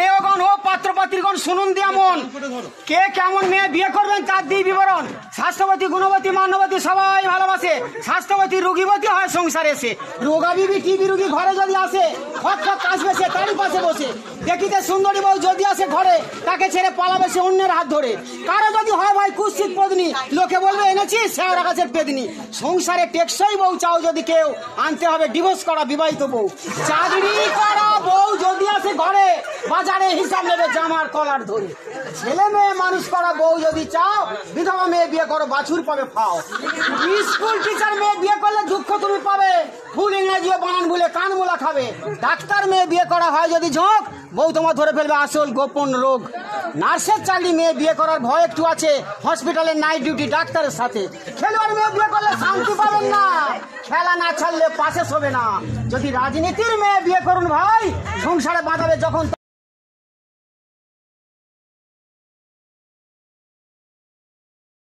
রেওগণ ও পাত্রপাত্রীগণ শুনুন দিয়ামন, কে কেমন মেয়ে বিয়ে করবেন তার দিয়ে বিবরণ। স্বাস্থ্যবতী, গুণবতী, মান্যবতী সবাই ভালোবাসে। স্বাস্থ্যবতী রোগীবতী হয় সংসারে এসে। রোগাবিবি টিবি রোগী ঘরে যদি আসে, খট খট আসবে সে তারই পাশে বসে। দেখিতে সুন্দরী বউ যদি আসে ঘরে, তাকে ছেড়ে পালাবে সে অন্যের হাত ধরে। কারো যদি হয় ভাই কুৎসিত পত্নী, লোকে বলবে এনেছি শেওড়া গাছের পেদনি। সংসারে টেকসই বউ চাও যদি কেউ, আনতে হবে ডিভোর্স করা বিবাহিত বউ। চাকরি করা বউ যদি আসে ঘরে, বাজারে হিসাব নেবে জামার কলার ধরে। ছেলে মেয়ে মানুষ করা বউ যদি চাও, বিধবা মেয়ে বিয়ে করো বাছুর পাবে ফাও। স্কুল টিচার মেয়ে বিয়ে করলে দুঃখ তুমি পাবে, ভুল ইংরেজিও বানান ভুলে কান মোলা খাবে। ডাক্তার মেয়ে বিয়ে করা হয় যদি ঝোঁক, বউ তোমার ধরে ফেলবে আসল গোপন রোগ। নার্সের চাকরি মেয়ে বিয়ে করার ভয় একটু আছে, হসপিটালে নাইট ডিউটি ডাক্তারের সাথে। খেলোয়াড় মেয়ে বিয়ে করলে শান্তি পাবেন না, খেলা না ছাড়লে পাশে শোবে না। যদি রাজনীতির মেয়ে বিয়ে করুন ভাই, সংসারে বাঁধাবে যখন